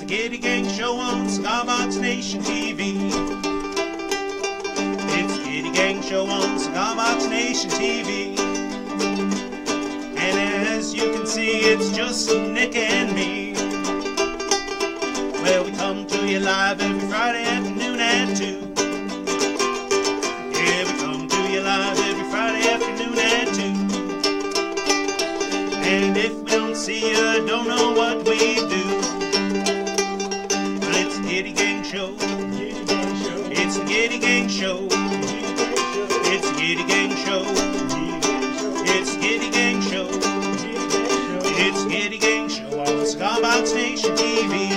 the Gitty Gang Show on Cigar Nation TV. It's the Gitty Gang Show on Cigar Nation TV. And as you can see, it's just Nick and me. Well, we come to you live every Friday afternoon at 2. Yeah, we come to you live every Friday afternoon at 2. And if we don't see you, don't know what we do. Well, it's the Gitty Gang Show. It's the Gitty Gang Show. It's the Gitty Gang Show. It's the Gitty Gang Show. It's the Gitty Gang Show on Cigar Nation TV.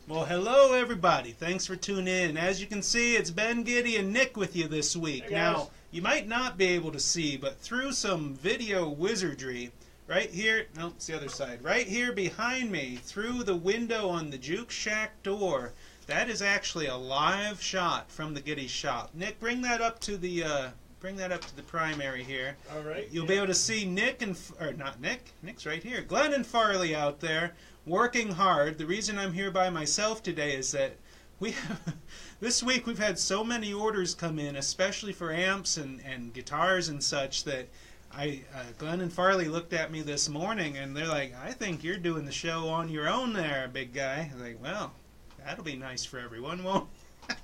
Well, hello everybody. Thanks for tuning in. As you can see, it's Ben, Gitty, and Nick with you this week. Hey, now, you might not be able to see, but through some video wizardry, right here, no, it's the other side, right here behind me, through the window on the Juke Shack door, that is actually a live shot from the Gitty shop. Nick, bring that up to the primary here. All right. You'll be able to see Nick and, or not Nick, Nick's right here, Glenn and Farley out there working hard. The reason I'm here by myself today is that this week we've had so many orders come in, especially for amps and guitars and such, that Glenn and Farley looked at me this morning and they're like, I think you're doing the show on your own there, big guy. I'm like, well, that'll be nice for everyone, won't it?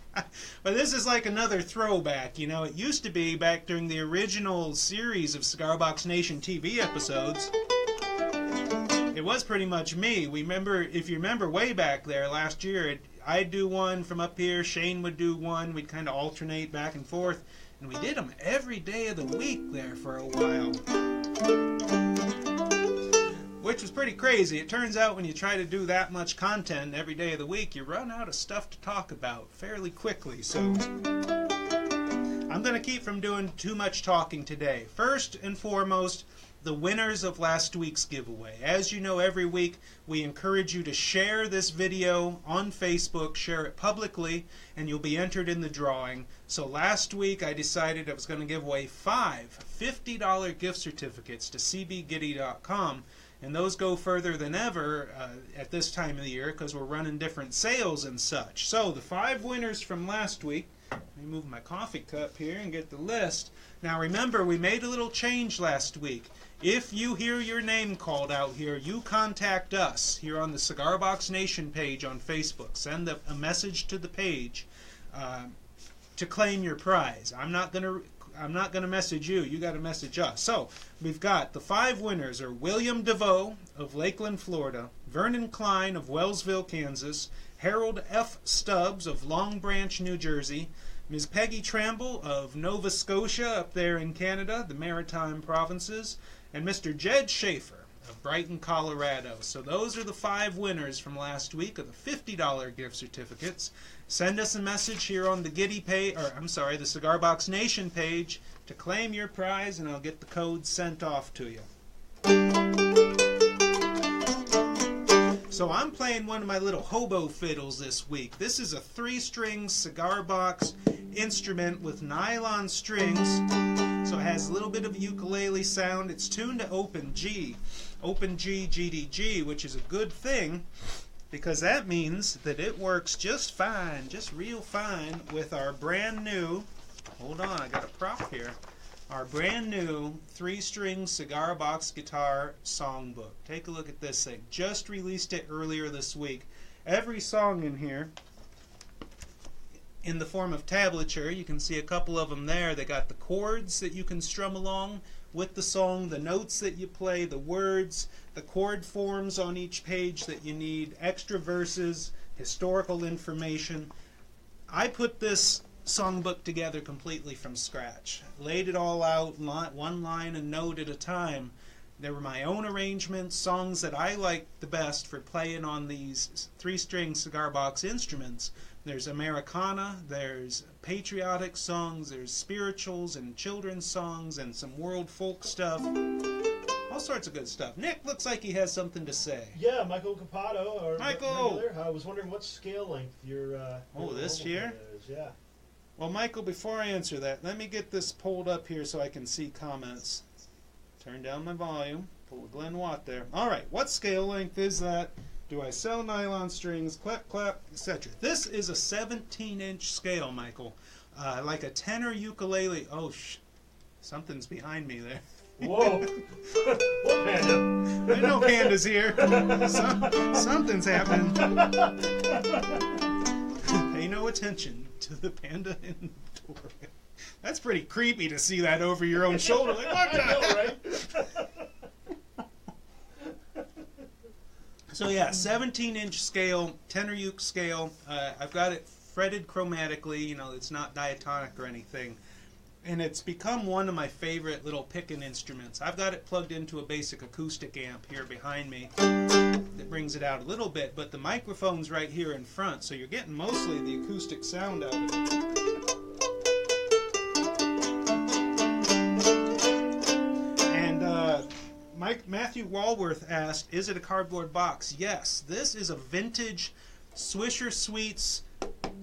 But this is like another throwback, you know. It used to be back during the original series of Cigar Box Nation TV episodes. It was pretty much me. If you remember way back there last year, I'd do one from up here, Shane would do one, we'd kind of alternate back and forth, and we did them every day of the week there for a while. Which was pretty crazy. It turns out when you try to do that much content every day of the week, you run out of stuff to talk about fairly quickly. So I'm going to keep from doing too much talking today. First and foremost, the winners of last week's giveaway. As you know, every week we encourage you to share this video on Facebook, share it publicly, and you'll be entered in the drawing. So last week I decided I was going to give away 5 $50 gift certificates to cbgitty.com. And those go further than ever at this time of the year because we're running different sales and such. So the 5 winners from last week, let me move my coffee cup here and get the list. Now remember, we made a little change last week. If you hear your name called out here, you contact us here on the Cigar Box Nation page on Facebook. Send a message to the page to claim your prize. I'm not gonna message you. You got to message us. So we've got the 5 winners are William DeVoe of Lakeland, Florida, Vernon Klein of Wellsville, Kansas, Harold F. Stubbs of Long Branch, New Jersey, Ms. Peggy Tramble of Nova Scotia up there in Canada, the Maritime Provinces, and Mr. Jed Schaefer of Brighton, Colorado. So those are the 5 winners from last week of the $50 gift certificates. Send us a message here on the the Cigar Box Nation page to claim your prize, and I'll get the code sent off to you. So I'm playing one of my little Hobo fiddles this week. This is a 3-string cigar box instrument with nylon strings, so it has a little bit of ukulele sound. It's tuned to open G, GDG, which is a good thing because that means that it works just fine, just real fine with our brand new, hold on, I got a prop here, our brand new 3-string cigar box guitar songbook. Take a look at this thing. Just released it earlier this week. Every song in here in the form of tablature. You can see a couple of them there. They got the chords that you can strum along with the song, the notes that you play, the words, the chord forms on each page that you need, extra verses, historical information. I put this songbook together completely from scratch. Laid it all out, one line and note at a time. They were my own arrangements, songs that I liked the best for playing on these 3-string cigar box instruments. There's Americana, there's patriotic songs, there's spirituals and children's songs and some world folk stuff. All sorts of good stuff. Nick looks like he has something to say. Yeah, Michael Capato. Or Michael! Regular. I was wondering what scale length your this here? Is. Yeah. Well, Michael, before I answer that, let me get this pulled up here so I can see comments. turn down my volume. Pull a Glen Watt there. All right, what scale length is that? Do I sell nylon strings? Clap, clap, etc. This is a 17-inch scale, Michael. Like a tenor ukulele. Oh, something's behind me there. Whoa! What panda? There's no pandas here. Something's happening. Pay no attention to the panda in the door. That's pretty creepy to see that over your own shoulder. Like, what the I know, right? So yeah, 17-inch scale, tenor uke scale. I've got it fretted chromatically. You know, it's not diatonic or anything. And it's become one of my favorite little picking instruments. I've got it plugged into a basic acoustic amp here behind me that brings it out a little bit, but the microphone's right here in front, so you're getting mostly the acoustic sound out of it. And Matthew Walworth asked, is it a cardboard box? Yes, this is a vintage Swisher Sweets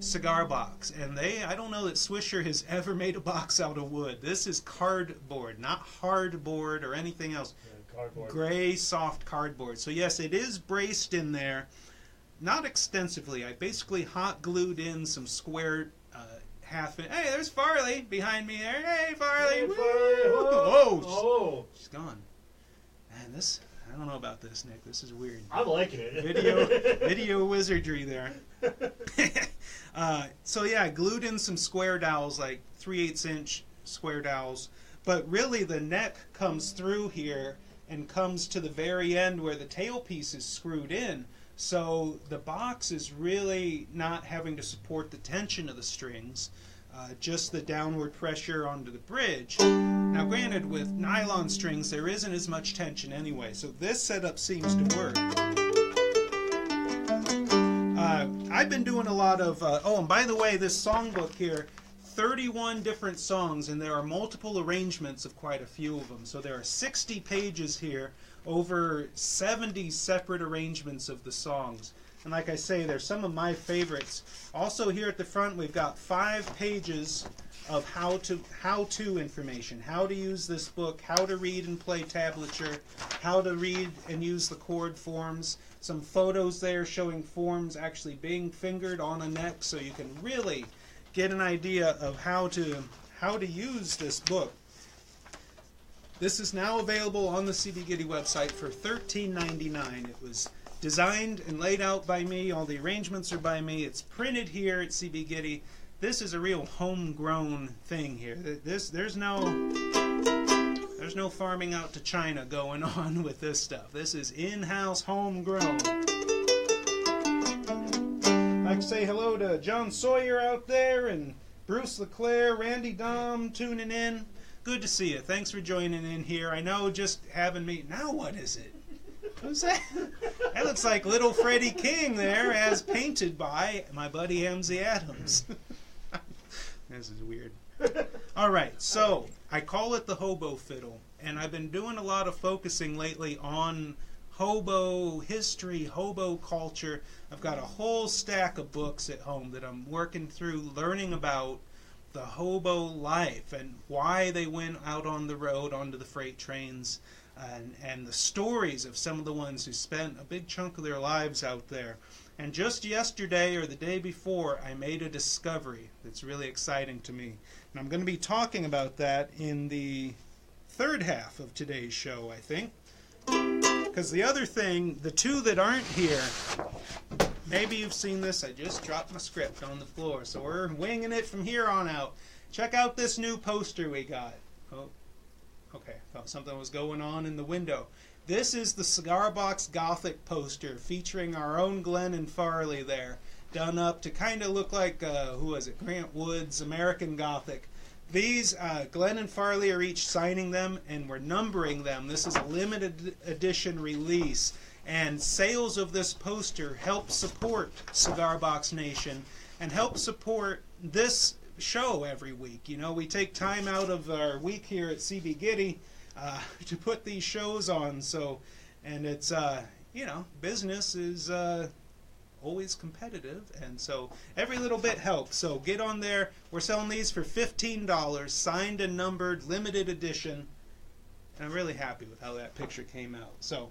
cigar box, and I don't know that Swisher has ever made a box out of wood. This is cardboard, not hardboard or anything else. Yeah, cardboard. Gray, soft cardboard. So yes, it is braced in there, not extensively. I basically hot glued in some square half-inch. Hey, there's Farley behind me there. Hey, Farley. Hey, Woo! Farley. Whoa! Oh. She's gone. Man, this, I don't know about this, Nick. This is weird. I'm liking it. Video wizardry there. So yeah, I glued in some square dowels, like 3/8" square dowels, but really the neck comes through here and comes to the very end where the tailpiece is screwed in, so the box is really not having to support the tension of the strings, just the downward pressure onto the bridge. Now granted, with nylon strings there isn't as much tension anyway, so this setup seems to work. I've been doing a lot of, oh, and by the way, this songbook here, 31 different songs, and there are multiple arrangements of quite a few of them. So there are 60 pages here, over 70 separate arrangements of the songs. And like I say, they're some of my favorites. Also here at the front, we've got 5 pages of how-to information, how to use this book, how to read and play tablature, how to read and use the chord forms, some photos there showing forms actually being fingered on a neck, so you can really get an idea of how to use this book. This is now available on the CB Gitty website for $13.99. It was designed and laid out by me. All the arrangements are by me. It's printed here at CB Gitty. This is a real homegrown thing here. There's no farming out to China going on with this stuff. This is in-house, homegrown. I'd like to say hello to John Sawyer out there and Bruce LeClaire, Randy Dom tuning in. Good to see you. Thanks for joining in here. I know just having me... Now what is it? Who's that? That looks like little Freddie King there, as painted by my buddy Hamzy Adams. This is weird. All right, so I call it the Hobo fiddle, and I've been doing a lot of focusing lately on hobo history, hobo culture. I've got a whole stack of books at home that I'm working through, learning about the hobo life and why they went out on the road onto the freight trains, and the stories of some of the ones who spent a big chunk of their lives out there. And just yesterday or the day before, I made a discovery that's really exciting to me. And I'm going to be talking about that in the third half of today's show, I think. Because the other thing, the two that aren't here, maybe you've seen this. I just dropped my script on the floor, so we're winging it from here on out. Check out this new poster we got. Oh, okay, thought something was going on in the window. This is the Cigar Box Gothic poster featuring our own Glenn and Farley there, done up to kind of look like, who was it, Grant Wood's American Gothic. These, Glenn and Farley are each signing them, and we're numbering them. This is a limited edition release, and sales of this poster help support Cigar Box Nation and help support this show every week. You know, we take time out of our week here at CB Gitty to put these shows on, so, and it's, you know, business is always competitive, and so every little bit helps. So get on there. We're selling these for $15, signed and numbered, limited edition. And I'm really happy with how that picture came out. So,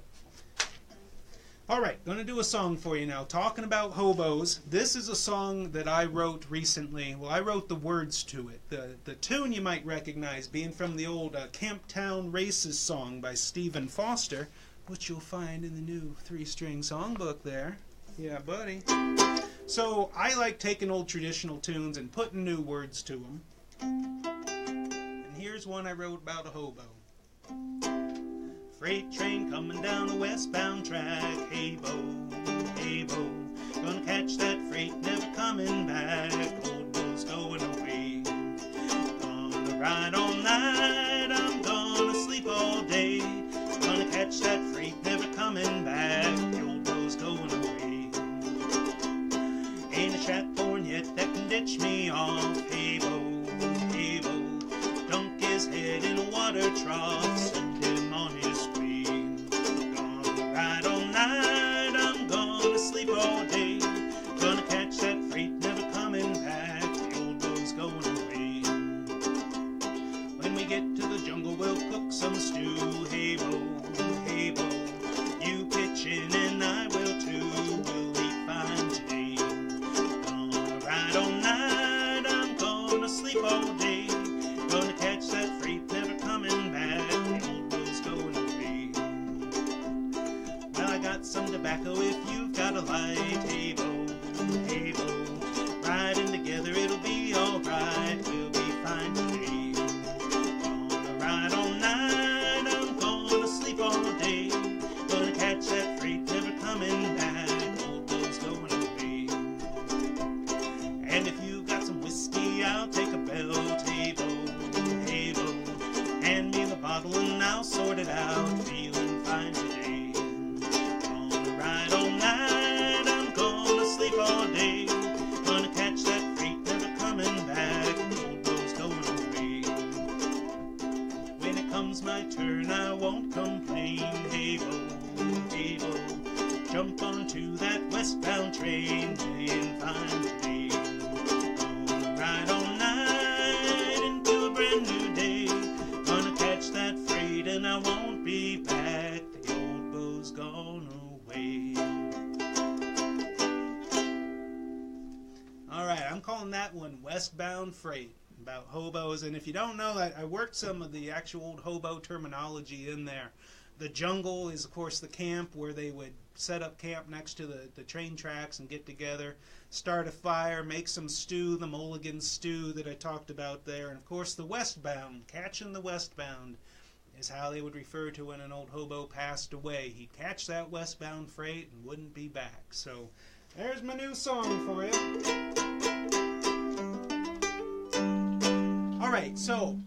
all right, going to do a song for you now. Talking about hobos, this is a song that I wrote recently. Well, I wrote the words to it. The tune you might recognize being from the old Camptown Races song by Stephen Foster, which you'll find in the new 3-string songbook there. Yeah, buddy. So I like taking old traditional tunes and putting new words to them. And here's one I wrote about a hobo. Freight train coming down a westbound track, hey bo, hey bo. Gonna catch that freight, never coming back, old bo's going away. Gonna ride all night, I'm gonna sleep all day. Gonna catch that freight, never coming back, the old bo's going away. Ain't a chatthorn yet that can ditch me off, hey bo, hey bo. Dunk his head in a water trough, send him on his way. Gonna ride all night, I'm gonna sleep all day. Gonna catch that freight, never coming back, the old bo's going away. When we get to the jungle, we'll cook some stew, hey bo, hey bo. You pitch in and I will too, we'll eat fine today. Gonna ride all night, I'm gonna sleep all day. Gonna catch that freight, never coming back, the old bo's going away. Well, I got some tobacco if you've got a light, hey bo, hey bo. Riding together, it'll be alright, we'll be fine today. Gonna ride all night, I'm gonna sleep all day. Gonna catch that freight, never coming back, old bo's going away. And if you got some whiskey, I'll take a belt, hey bo, hey bo. Hand me the bottle and I'll sort it out, feeling fine today. Gonna ride all night, I'm gonna sleep all day. Gonna catch that freight, never coming back, old bo's going away. When it comes my turn, I won't complain, hey bo, hey bo. Jump onto that westbound train, playing fine today. Gonna ride all night into a brand new day. Gonna catch that freight and I won't be back, the old bo's gone away. All right, I'm calling that one Westbound Freight, about hobos. And if you don't know, I worked some of the actual old hobo terminology in there. The jungle is, of course, the camp where they would set up camp next to the train tracks and get together, start a fire, make some stew, the mulligan stew that I talked about there. And, of course, the westbound, catching the westbound, is how they would refer to when an old hobo passed away. He'd catch that westbound freight and wouldn't be back. So there's my new song for you. All right, so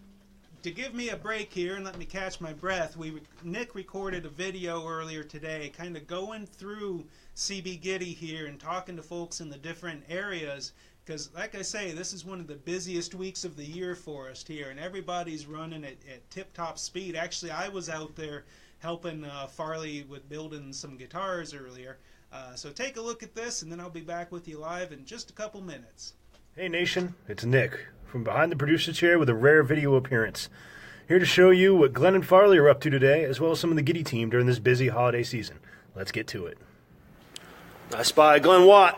to give me a break here and let me catch my breath, Nick recorded a video earlier today kind of going through CB Gitty here and talking to folks in the different areas, because like I say, this is one of the busiest weeks of the year for us here, and everybody's running at tip-top speed. Actually, I was out there helping Farley with building some guitars earlier. So take a look at this, and then I'll be back with you live in just a couple minutes. Hey Nation, it's Nick from behind the producer chair with a rare video appearance. Here to show you what Glenn and Farley are up to today, as well as some of the Gitty team during this busy holiday season. Let's get to it. I spy Glenn Watt.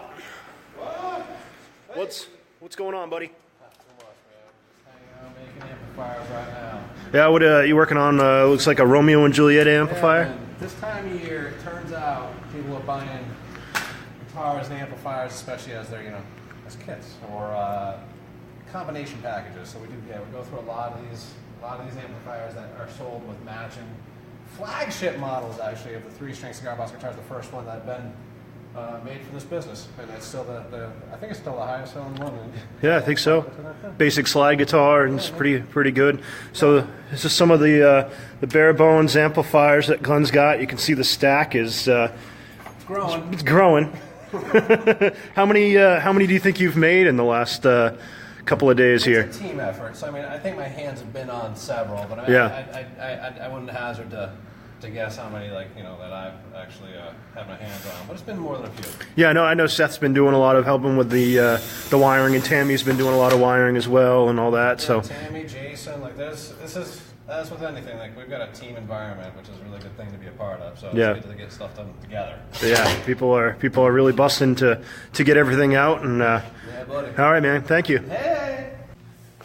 What? What's going on, buddy? Not too much, man. Just hanging out making amplifiers right now. Yeah, what you working on? Looks like a Romeo and Juliet amplifier. Yeah, man. This time of year, it turns out people are buying guitars and amplifiers, especially as they're, as kits or combination packages. So we go through a lot of these amplifiers that are sold with matching flagship models, actually, of the 3-string cigar box guitars. The first one that have been made for this business, and it's still I think it's still the highest selling one. Yeah, I think so. Basic slide guitar, and it's pretty good. So this is some of the bare bones amplifiers that Glenn's got. You can see the stack is It's growing. It's growing. How many do you think you've made in the last couple of days here? It's a team effort. So I think my hands have been on several, but Yeah. I wouldn't hazard to to guess how many that I've actually had my hands on, but it's been more than a few. Yeah, I know Seth's been doing a lot of helping with the wiring, and Tammy's been doing a lot of wiring as well and all that. Yeah, so Tammy, Jason, as with anything, we've got a team environment, which is a really good thing to be a part of. So yeah, it's good to get stuff done together. Yeah, people are really busting to get everything out. And yeah, buddy. All right, man. Thank you. Hey.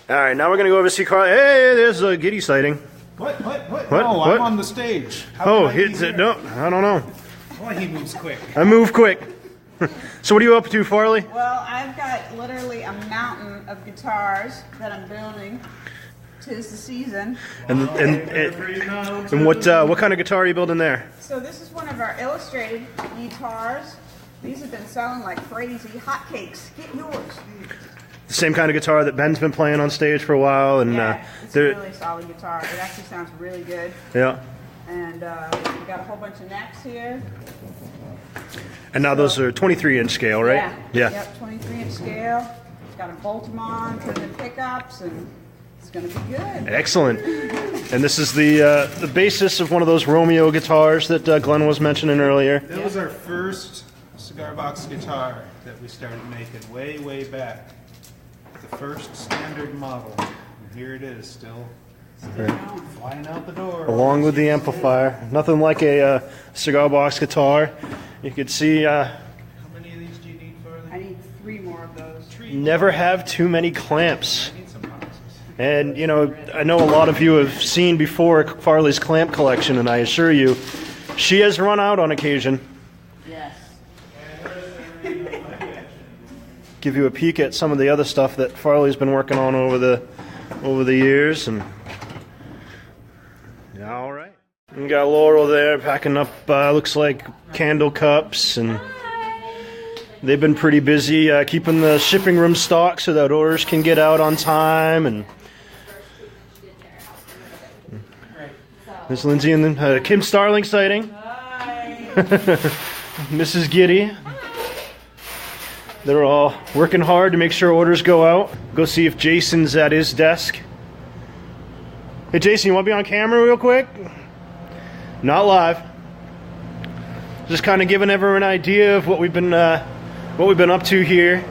All right, now we're gonna go over to Cigar. Hey, there's a Gitty sighting. What? What? No, I'm on the stage. No, I don't know. Boy, he moves quick. I move quick. So what are you up to, Farley? Well, I've got literally a mountain of guitars that I'm building. 'Tis the season. And what kind of guitar are you building there? So this is one of our illustrated guitars. These have been selling like crazy. Hotcakes. Get yours. The same kind of guitar that Ben's been playing on stage for a while, and yeah, it's a really solid guitar. It actually sounds really good. Yeah. And we got a whole bunch of necks here. And now those are 23-inch scale, right? Yeah. Yep, 23-inch scale. Got to bolt them on, put them in pickups, and it's going to be good. Excellent. And this is the basis of one of those Romeo guitars that Glenn was mentioning earlier. That was our first cigar box guitar that we started making way back. The first standard model. And here it is, still flying out the door. Along with the amplifier. Nothing like a cigar box guitar. You could see... How many of these do you need, Farley? I need 3 more of those. Never have too many clamps. I need some boxes. And, I know a lot of you have seen before Farley's clamp collection, and I assure you, she has run out on occasion. Yes. Give you a peek at some of the other stuff that Farley's been working on over the years. And yeah, all right. We got Laurel there packing up, looks like candle cups, and they've been pretty busy keeping the shipping room stocked so that orders can get out on time. And there's Lindsay and then Kim Starling sighting. Hi. Mrs. Gitty. They're all working hard to make sure orders go out. Go see if Jason's at his desk. Hey Jason, you want to be on camera real quick? Not live. Just kind of giving everyone an idea of what we've been up to here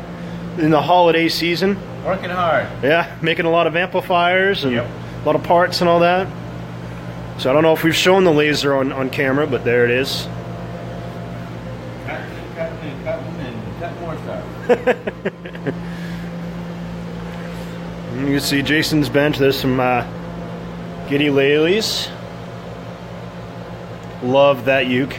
in the holiday season. Working hard. Yeah, making a lot of amplifiers and Yep. a lot of parts and all that. So I don't know if we've shown the laser on camera, but there it is. Cut more stuff. You can see Jason's bench. There's some Gitty Lalies. Love that uke.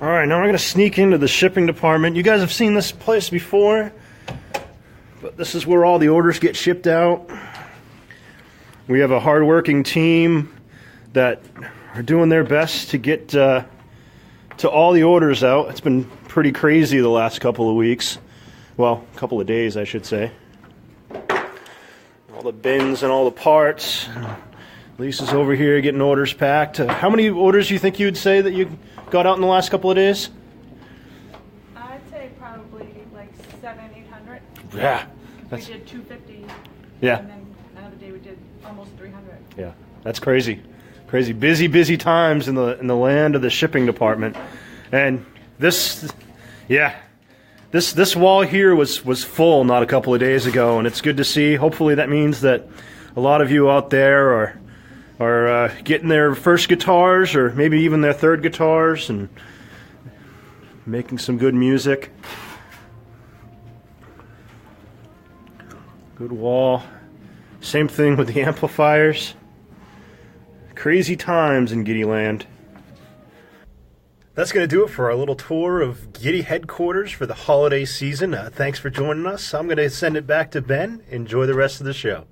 Alright, now we're going to sneak into the shipping department. You guys have seen this place before, but this is where all the orders get shipped out. We have a hard-working team that are doing their best to get to all the orders out. It's been pretty crazy the last couple of weeks. Well, a couple of days, I should say. All the bins and all the parts. Lisa's over here getting orders packed. How many orders do you think you would say that you got out in the last couple of days? I'd say probably like 700-800. Yeah. We did 250. Yeah. And then another day we did almost 300. Yeah, that's crazy. Crazy. Busy times in the land of the shipping department. And this wall here was full not a couple of days ago, and it's good to see. Hopefully that means that a lot of you out there are getting their first guitars, or maybe even their third guitars, and making some good music. Good wall. Same thing with the amplifiers. Crazy times in Gitty land. That's going to do it for our little tour of Gitty headquarters for the holiday season. Thanks for joining us. I'm going to send it back to Ben. Enjoy the rest of the show.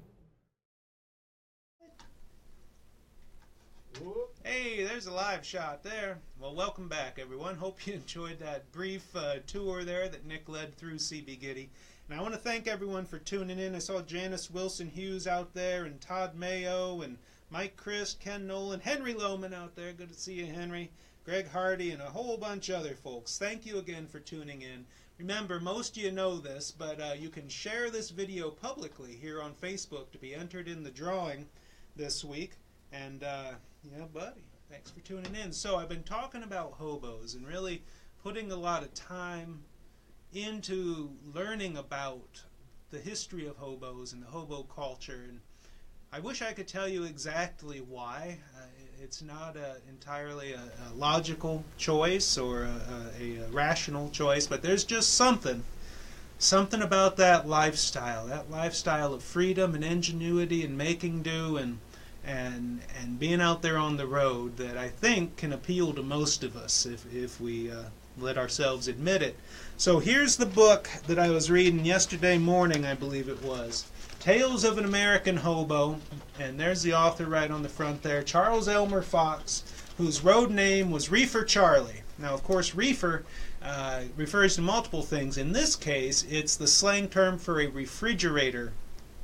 Hey, there's a live shot there. Well, welcome back, everyone. Hope you enjoyed that brief tour there that Nick led through CB Gitty. And I want to thank everyone for tuning in. I saw Janice Wilson-Hughes out there, and Todd Mayo, and Mike Christ, Ken Nolan, Henry Lohman out there. Good to see you, Henry. Greg Hardy, and a whole bunch of other folks. Thank you again for tuning in. Remember, most of you know this, but you can share this video publicly here on Facebook to be entered in the drawing this week. And, yeah, buddy, thanks for tuning in. So I've been talking about hobos and really putting a lot of time into learning about the history of hobos and the hobo culture. And I wish I could tell you exactly why. It's not entirely a logical choice or a rational choice, but there's just something about that lifestyle of freedom and ingenuity and making do and being out there on the road that I think can appeal to most of us if we let ourselves admit it. So here's the book that I was reading yesterday morning, I believe it was. Tales of an American Hobo, and there's the author right on the front there, Charles Elmer Fox, whose road name was Reefer Charlie. Now, of course, reefer refers to multiple things. In this case, it's the slang term for a refrigerator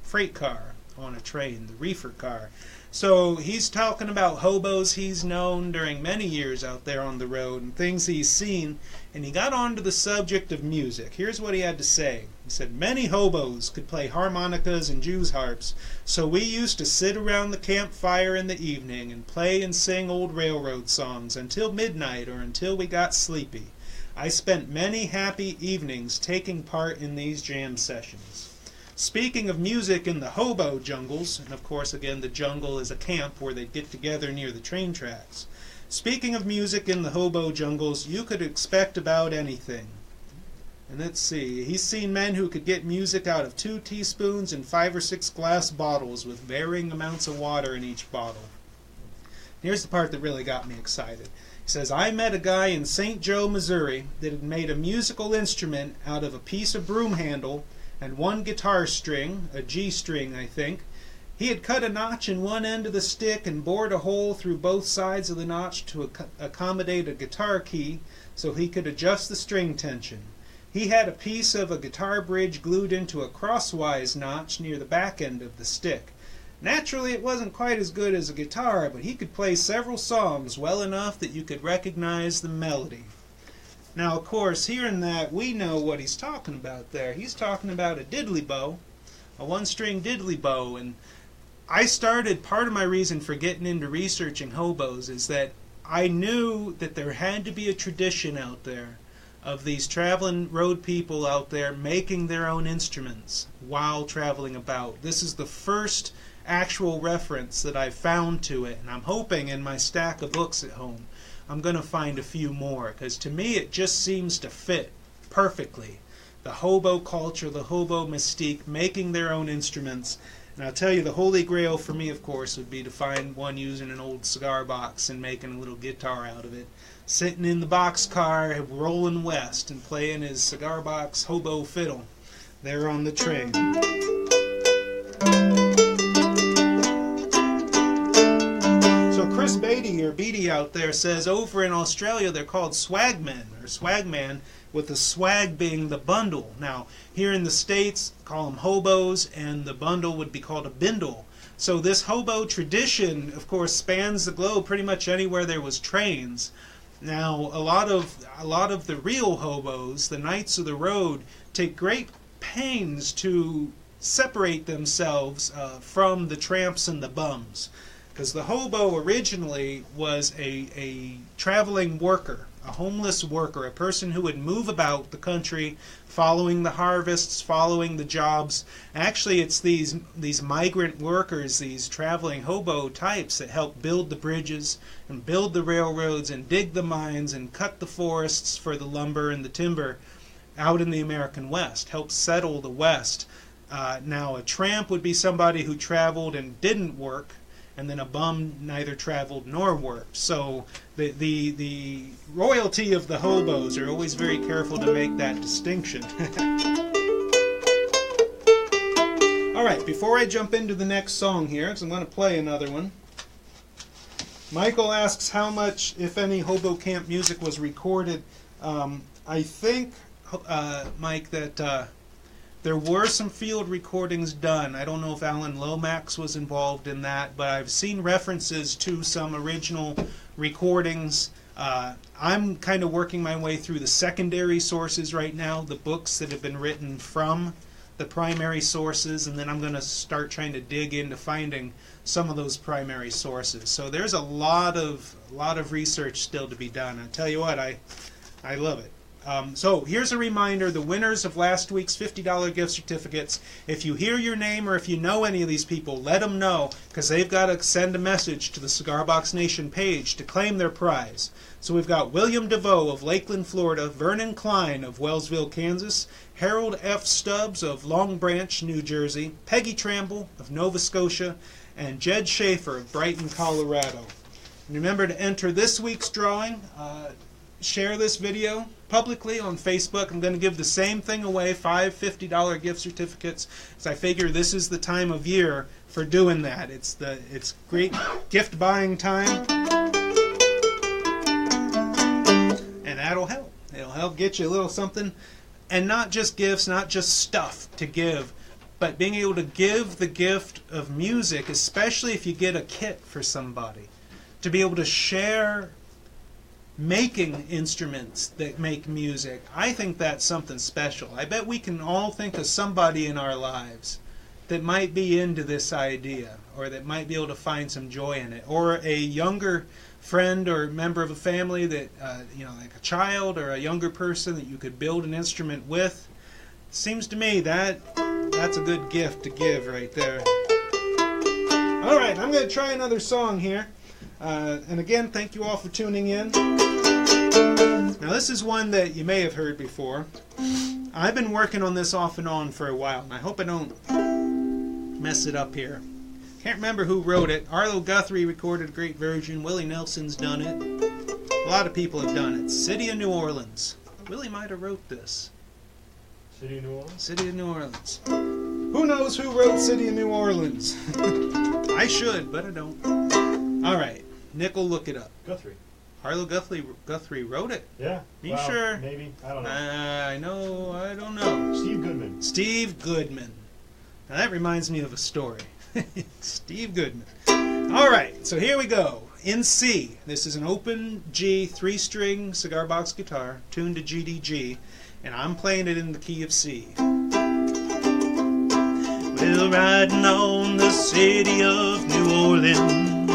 freight car on a train, the reefer car. So he's talking about hobos he's known during many years out there on the road and things he's seen, and he got onto the subject of music. Here's what he had to say. He said, "Many hobos could play harmonicas and Jews' harps, so we used to sit around the campfire in the evening and play and sing old railroad songs until midnight or until we got sleepy. I spent many happy evenings taking part in these jam sessions." Speaking of music in the hobo jungles, and of course again the jungle is a camp where they get together near the train tracks. Speaking of music in the hobo jungles, you could expect about anything. And let's see, he's seen men who could get music out of 2 teaspoons and 5 or 6 glass bottles with varying amounts of water in each bottle. Here's the part that really got me excited. He says, "I met a guy in St. Joe, Missouri that had made a musical instrument out of a piece of broom handle and 1 guitar string, a G string, I think. He had cut a notch in one end of the stick and bored a hole through both sides of the notch to accommodate a guitar key so he could adjust the string tension. He had a piece of a guitar bridge glued into a crosswise notch near the back end of the stick. Naturally, it wasn't quite as good as a guitar, but he could play several songs well enough that you could recognize the melody." Now, of course, hearing that, we know what he's talking about there. He's talking about a diddly bow, a 1-string diddly bow. And part of my reason for getting into researching hobos is that I knew that there had to be a tradition out there of these traveling road people out there making their own instruments while traveling about. This is the first actual reference that I've found to it, and I'm hoping in my stack of books at home I'm going to find a few more, because to me it just seems to fit perfectly. The hobo culture, the hobo mystique, making their own instruments. And I'll tell you, the holy grail for me, of course, would be to find one using an old cigar box and making a little guitar out of it. Sitting in the boxcar, rolling west, and playing his cigar box hobo fiddle there on the train. Chris Beatty, or Beatty out there, says over in Australia they're called swagmen, or swagman, with the swag being the bundle. Now, here in the States, call them hobos, and the bundle would be called a bindle. So this hobo tradition, of course, spans the globe pretty much anywhere there was trains. Now, a lot of the real hobos, the knights of the road, take great pains to separate themselves from the tramps and the bums. Because the hobo originally was a traveling worker, a homeless worker, a person who would move about the country following the harvests, following the jobs. Actually, it's these migrant workers, these traveling hobo types that help build the bridges and build the railroads and dig the mines and cut the forests for the lumber and the timber out in the American West, help settle the West. Now, a tramp would be somebody who traveled and didn't work, and then a bum neither traveled nor worked. So the royalty of the hobos are always very careful to make that distinction. All right, before I jump into the next song here, because I'm going to play another one, Michael asks how much, if any, hobo camp music was recorded. I think, Mike, that there were some field recordings done. I don't know if Alan Lomax was involved in that, but I've seen references to some original recordings. I'm kind of working my way through the secondary sources right now, the books that have been written from the primary sources, and then I'm going to start trying to dig into finding some of those primary sources. So there's a lot of research still to be done. I tell you what, I love it. So here's a reminder, the winners of last week's $50 gift certificates, if you hear your name or if you know any of these people, let them know, because they've got to send a message to the Cigar Box Nation page to claim their prize. So we've got William DeVoe of Lakeland, Florida, Vernon Klein of Wellsville, Kansas, Harold F. Stubbs of Long Branch, New Jersey, Peggy Tramble of Nova Scotia, and Jed Schaefer of Brighton, Colorado. And remember to enter this week's drawing. Share this video publicly on Facebook. I'm going to give the same thing away, 5 $50 gift certificates, as I figure this is the time of year for doing that. It's great gift buying time, and that'll help. It'll help get you a little something, and not just gifts, not just stuff to give, but being able to give the gift of music, especially if you get a kit for somebody, to be able to share making instruments that make music. I think that's something special. I bet we can all think of somebody in our lives that might be into this idea, or that might be able to find some joy in it, or a younger friend or member of a family that like a child or a younger person that you could build an instrument with. Seems to me that's a good gift to give right there. All right, I'm going to try another song here. And again, thank you all for tuning in. Now this is one that you may have heard before. I've been working on this off and on for a while, and I hope I don't mess it up here. Can't remember who wrote it. Arlo Guthrie recorded a great version. Willie Nelson's done it. A lot of people have done it. City of New Orleans. Willie might have wrote this. City of New Orleans? City of New Orleans. Who knows who wrote City of New Orleans? I should, but I don't. All right. Nick will look it up. Guthrie. Arlo Guthrie wrote it. Yeah. Are you sure? Maybe. I don't know. I don't know. Steve Goodman. Steve Goodman. Now that reminds me of a story. Steve Goodman. All right, so here we go. In C. This is an open G 3-string cigar box guitar tuned to GDG, and I'm playing it in the key of C. We're riding on the city of New Orleans,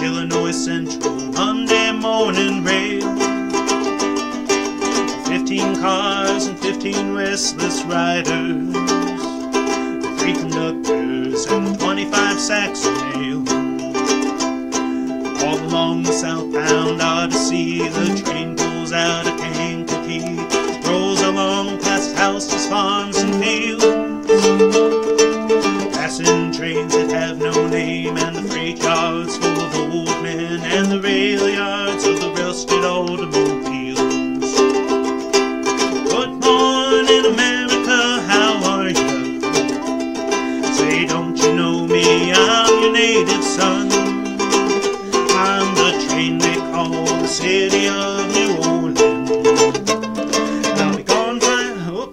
Illinois Central Monday morning rail. 15 cars and 15 restless riders, 3 conductors and 25 sacks of mail. All along the southbound Odyssey, the train pulls out of Kankakee, rolls along past houses, farms, and fields, passing trains that have no name, and the freight yards full of old men, and the rail yards of the rusted automobiles. Good morning, America, how are you? Say, don't you know me? I'm your native son. I'm the train they call the city of New Orleans. I'll be gone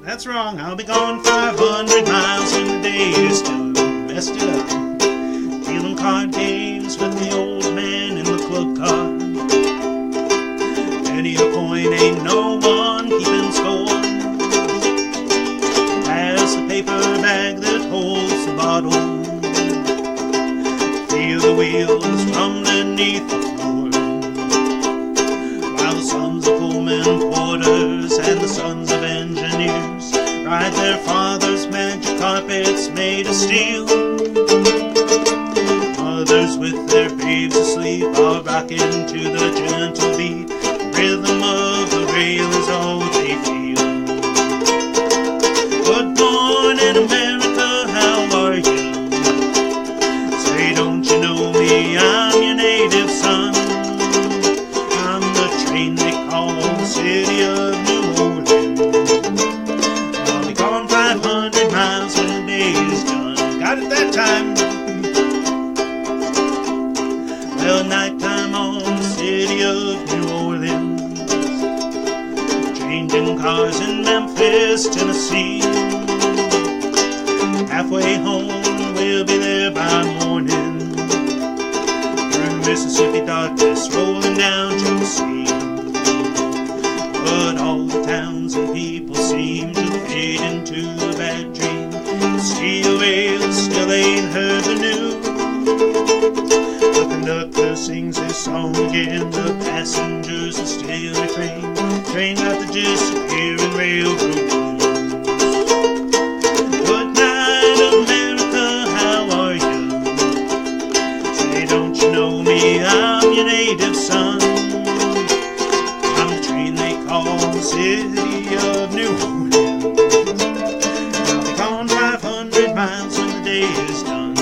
that's wrong. I'll be gone 500 miles in a day. Still messed it up. Dealing card games with the old man in the club car. Penny a coin, ain't no one keeping score. Pass the paper bag that holds the bottle. Feel the wheels rumbling beneath the floor, while the sons of pullman porters and the sons of engineers ride their father's magic carpets made of steel. Mothers with their babes asleep are rocking to the gentle beat. The rhythm of the rail is all they feel. Good morning, America, how are you? Say, don't you know me? I'm your native son. I'm the train they call the city of New Orleans. I'll be gone 500 miles when the day is done. Got it that time. Well, nighttime on the city of New Orleans, changing cars in Memphis, Tennessee. Halfway home, we'll be there by morning. Through Mississippi darkness, rolling down to the sea. But all the towns and people seem to fade into a bad dream. The steel rails still ain't heard the news. The conductor sings his song again. The passengers are still refrain. Train got to disappear in railroad blues. Good night, America, how are you? Say, don't you know me? I'm your native son. I'm the train they call the city of New Orleans. I'll be gone 500 miles when the day is done.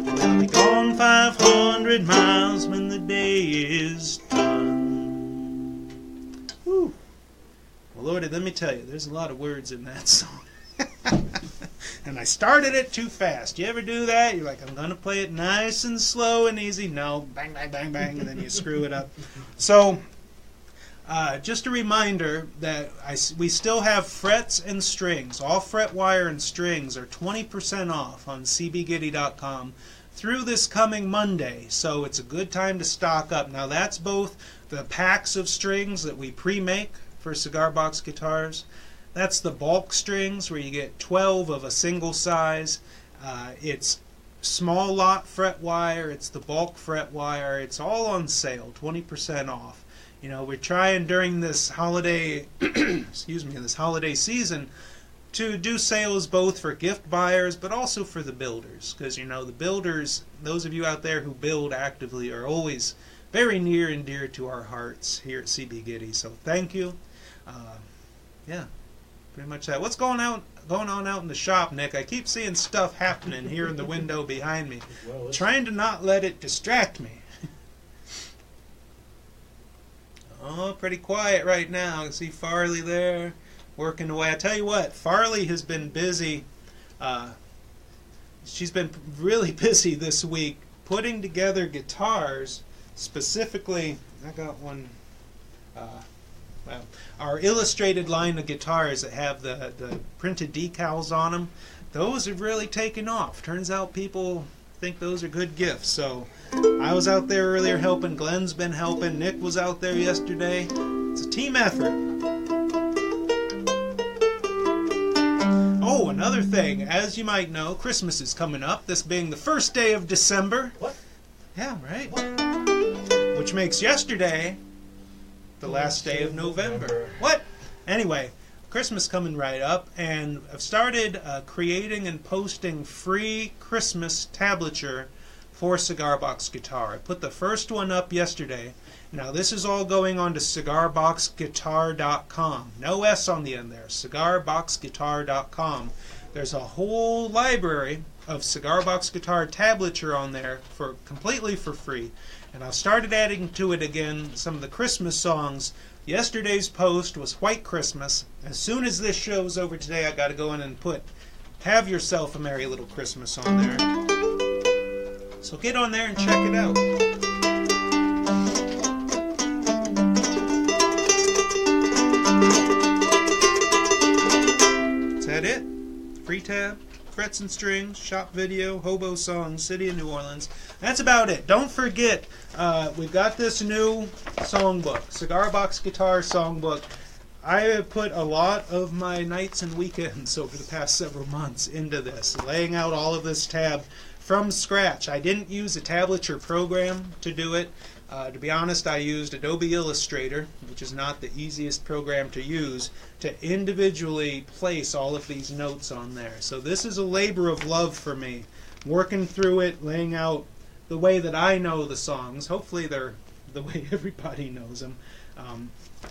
And I'll be gone 500 miles when the day is done. Whew. Well, Lordy, let me tell you, there's a lot of words in that song. And I started it too fast. You ever do that? You're like, I'm going to play it nice and slow and easy. No, bang, bang, bang, bang, and then you screw it up. So, just a reminder that we still have frets and strings. All fret wire and strings are 20% off on cbgitty.com through this coming Monday. So it's a good time to stock up. Now that's both the packs of strings that we pre-make for cigar box guitars. That's the bulk strings where you get 12 of a single size. It's small lot fret wire. It's the bulk fret wire. It's all on sale, 20% off. You know, we're trying during this holiday, excuse me, this holiday season to do sales both for gift buyers but also for the builders. Because, you know, the builders, those of you out there who build actively are always very near and dear to our hearts here at CB Gitty. So thank you. Yeah. Pretty much that. What's going on out in the shop, Nick? I keep seeing stuff happening here in the window behind me. Well, Trying to not let it distract me. Oh, pretty quiet right now. I can see Farley there working away. I tell you what, Farley has been busy. She's been really busy this week putting together guitars. Specifically, I got one. Well, our illustrated line of guitars that have the printed decals on them, those have really taken off. Turns out people think those are good gifts. So I was out there earlier helping. Glenn's been helping. Nick was out there yesterday. It's a team effort. Oh, another thing. As you might know, Christmas is coming up. This being the first day of December. What? Yeah, right. Which makes yesterday the last day of November. What? Anyway, Christmas coming right up, and I've started creating and posting free Christmas tablature for Cigar Box Guitar. I put the first one up yesterday. Now this is all going on to cigarboxguitar.com. No S on the end there. cigarboxguitar.com. There's a whole library of Cigar Box Guitar tablature on there for completely for free. And I've started adding to it again some of the Christmas songs. Yesterday's post was White Christmas. As soon as this show's over today, I got to go in and put Have Yourself a Merry Little Christmas on there. So get on there and check it out. Is that it? Free tab, frets and strings, shop video, Hobo song, City of New Orleans. That's about it. Don't forget, we've got this new songbook, Cigar Box Guitar Songbook. I have put a lot of my nights and weekends over the past several months into this, laying out all of this tab from scratch. I didn't use a tablature program to do it. To be honest, I used Adobe Illustrator, which is not the easiest program to use, to individually place all of these notes on there. So this is a labor of love for me, working through it, laying out the way that I know the songs. Hopefully they're the way everybody knows them.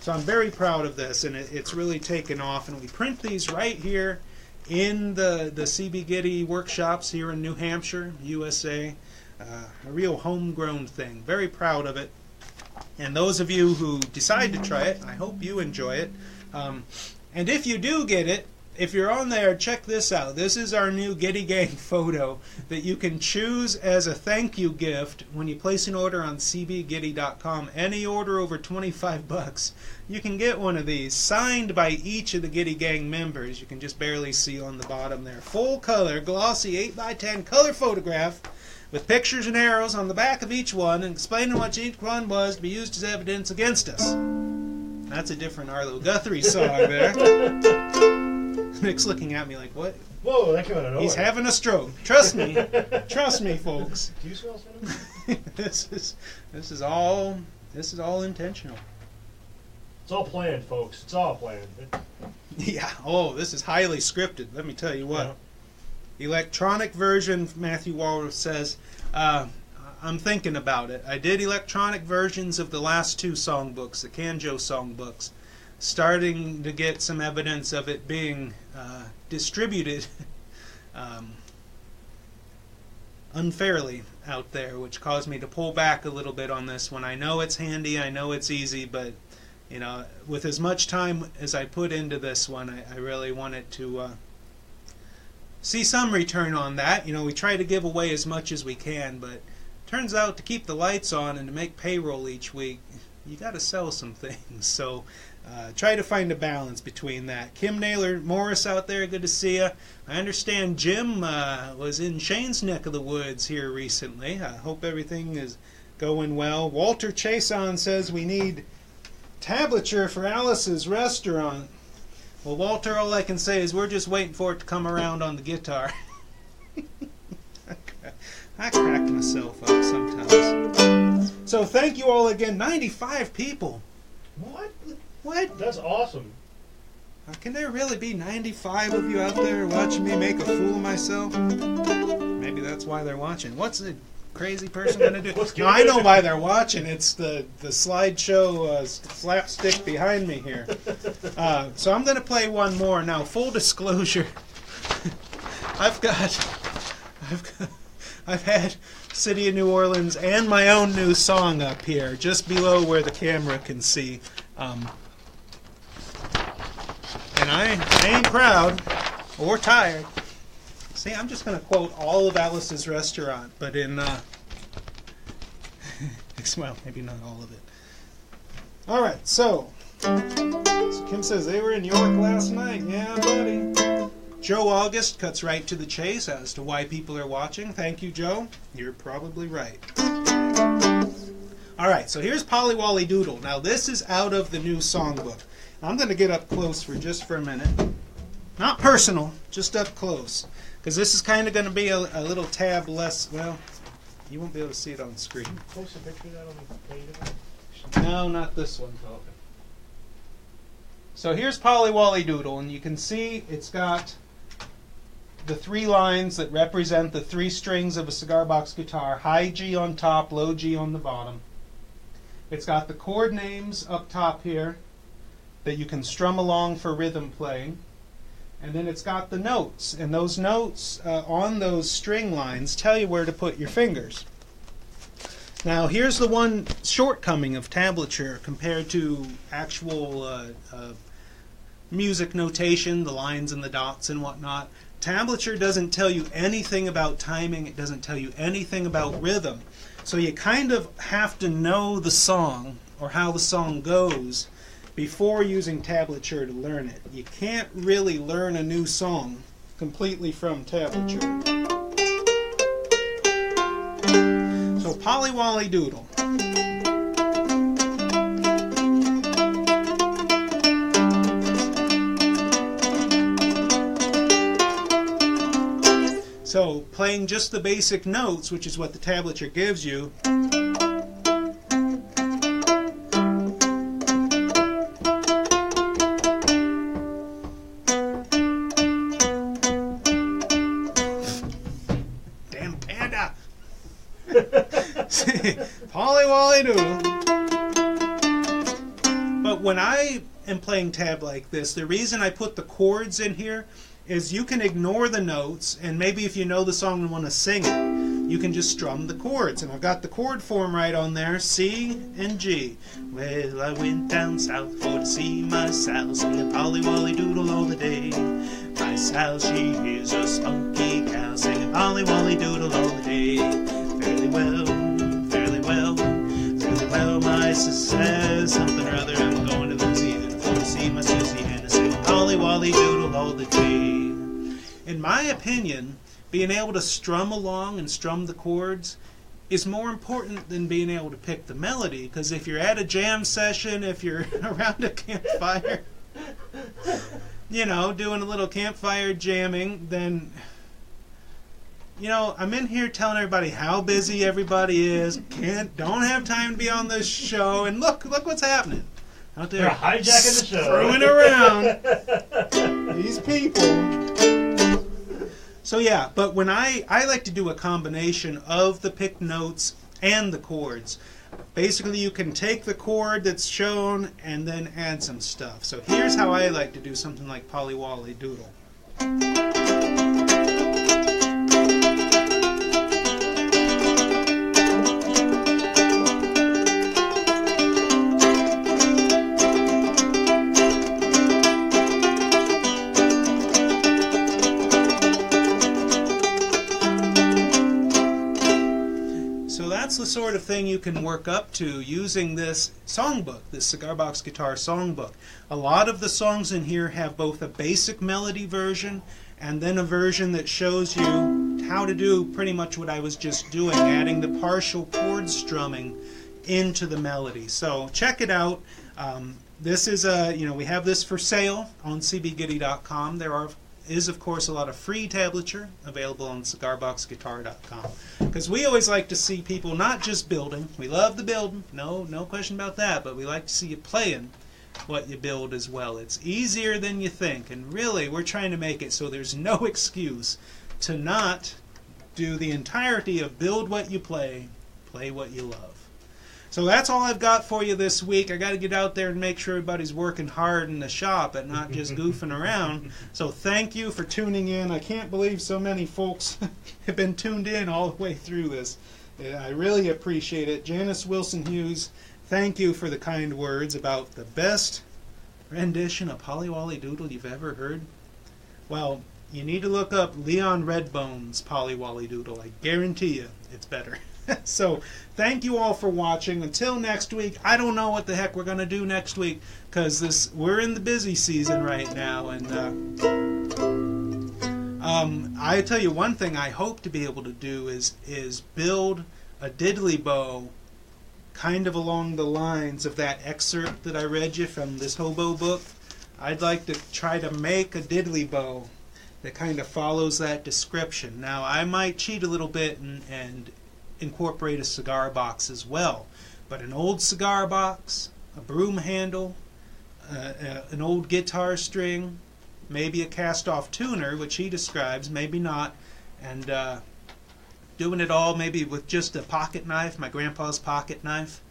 So I'm very proud of this, and it's really taken off. And we print these right here in the CB Gitty workshops here in New Hampshire, USA. A real homegrown thing. Very proud of it. And those of you who decide to try it, I hope you enjoy it. And if you do get it, if you're on there, check this out. This is our new Gitty Gang photo that you can choose as a thank you gift when you place an order on cbgitty.com. Any order over $25, you can get one of these signed by each of the Gitty Gang members. You can just barely see on the bottom there. Full color, glossy 8x10 color photograph with pictures and arrows on the back of each one and explaining what each one was to be used as evidence against us. That's a different Arlo Guthrie song there. Nick's looking at me like, what? Whoa, that came out of nowhere. He's having a stroke. Trust me. Trust me, folks. Do you smell cinnamon? This is all intentional. It's all planned, folks. It's all planned. Yeah. Oh, this is highly scripted. Let me tell you what. Electronic version, Matthew Walworth says, I'm thinking about it. I did electronic versions of the last 2 songbooks, the Kanjo songbooks, starting to get some evidence of it being distributed unfairly out there, which caused me to pull back a little bit on this one. I know it's handy, I know it's easy, but you know, with as much time as I put into this one, I really wanted to see some return on that. You know, we try to give away as much as we can, but turns out to keep the lights on and to make payroll each week, you got to sell some things. So try to find a balance between that. Kim Naylor Morris out there, good to see you. I understand Jim was in Shane's neck of the woods here recently. I hope everything is going well. Walter Chason says we need tablature for Alice's restaurant. Well, Walter, all I can say is we're just waiting for it to come around on the guitar. I crack myself up sometimes. So thank you all again. 95 people. What? What? That's awesome. Can there really be 95 of you out there watching me make a fool of myself? Maybe that's why they're watching. What's a crazy person going to do? No, I know why they're watching. It's the slideshow slapstick behind me here. So I'm going to play one more. Now, full disclosure, I've had City of New Orleans and my own new song up here, just below where the camera can see. And I ain't proud or tired. See, I'm just going to quote all of Alice's Restaurant, but in, well, maybe not all of it. All right, so Kim says they were in York last night. Yeah, buddy. Joe August cuts right to the chase as to why people are watching. Thank you, Joe. You're probably right. All right, so here's Polly Wolly Doodle. Now, this is out of the new songbook. I'm going to get up close for a minute. Not personal, just up close. Because this is kind of going to be a little tab less, well, you won't be able to see it on screen. Post a picture of that on the page? No, not this one. Okay. So here's Polly Wolly Doodle, and you can see it's got the 3 lines that represent the 3 strings of a cigar box guitar, high G on top, low G on the bottom. It's got the chord names up top here that you can strum along for rhythm playing. And then it's got the notes, and those notes on those string lines tell you where to put your fingers. Now here's the one shortcoming of tablature compared to actual music notation, the lines and the dots and whatnot. Tablature doesn't tell you anything about timing, it doesn't tell you anything about rhythm. So you kind of have to know the song, or how the song goes, before using tablature to learn it. You can't really learn a new song completely from tablature. So Polly Wolly Doodle. So playing just the basic notes, which is what the tablature gives you, Polly Wolly Doodle. But when I am playing tab like this, the reason I put the chords in here is you can ignore the notes, and maybe if you know the song and want to sing it, you can just strum the chords. And I've got the chord form right on there, C and G. Well, I went down south for to see my Sal, singing Polly Wolly Doodle all the day. My Sal, she is a spunky cow, singing Polly Wolly Doodle all the day. Fairly well, fairly well, fairly well, my sis says something or other. I'm going to Louisiana for to see my Susie and singing Polly Wolly Doodle all the day. In my opinion, being able to strum along and strum the chords is more important than being able to pick the melody, because if you're at a jam session, if you're around a campfire, you know, doing a little campfire jamming, then, you know, I'm in here telling everybody how busy everybody is, don't have time to be on this show, and look what's happening out there. They're hijacking the show. Screwing around. These people. So yeah, but when I like to do a combination of the picked notes and the chords. Basically, you can take the chord that's shown and then add some stuff. So here's how I like to do something like Polly Wolly Doodle. That's the sort of thing you can work up to using this songbook, this Cigar Box Guitar songbook. A lot of the songs in here have both a basic melody version and then a version that shows you how to do pretty much what I was just doing, adding the partial chord strumming into the melody. So check it out. This is we have this for sale on cbgitty.com. There is, of course, a lot of free tablature available on cigarboxguitar.com, because we always like to see people not just building. We love the building, no question about that, but we like to see you playing what you build as well. It's easier than you think, and really we're trying to make it so there's no excuse to not do the entirety of build what you play what you love. So that's all I've got for you this week. I got to get out there and make sure everybody's working hard in the shop and not just goofing around. So thank you for tuning in. I can't believe so many folks have been tuned in all the way through this. I really appreciate it. Janice Wilson Hughes, thank you for the kind words about the best rendition of Polly Wolly Doodle you've ever heard. Well, you need to look up Leon Redbone's Polly Wolly Doodle. I guarantee you it's better. So thank you all for watching. Until next week, I don't know what the heck we're going to do next week, because we're in the busy season right now, and I tell you one thing I hope to be able to do is build a diddly bow kind of along the lines of that excerpt that I read you from this Hobo book. I'd like to try to make a diddly bow that kind of follows that description. Now, I might cheat a little bit and incorporate a cigar box as well, but an old cigar box, a broom handle, an old guitar string, maybe a cast-off tuner, which he describes, maybe not, and doing it all maybe with just a pocket knife, my grandpa's pocket knife.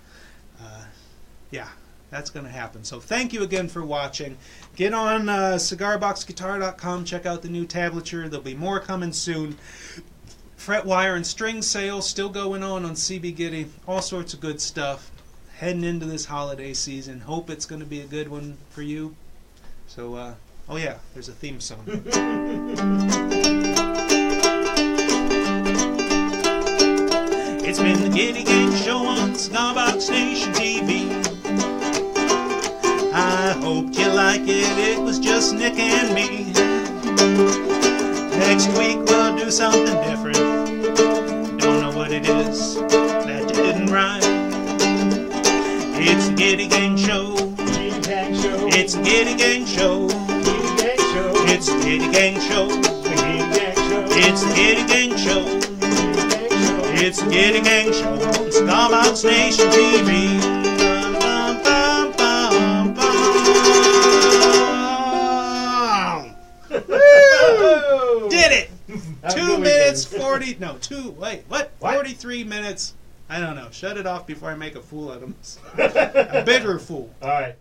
Yeah, that's going to happen. So thank you again for watching. Get on cigarboxguitar.com, check out the new tablature. There'll be more coming soon. Fret wire and string sales still going on CB Gitty. All sorts of good stuff heading into this holiday season. Hope it's going to be a good one for you. So, oh yeah, there's a theme song. It's been the Gitty Gang Show on Cigar Box Station TV. I hope you like it. It was just Nick and me. Next week we'll do something different. Don't know what it is. That didn't rhyme. It's the Gitty Gang Show. It's the Gitty Gang Show. It's the Gitty Gang Show. It's the Gitty Gang Show. It's the Gitty Gang Show. It's Cigar Box Nation TV. Did it! 2 minutes 40. No, 43 minutes. I don't know. Shut it off before I make a fool out of him. A bigger fool. All right.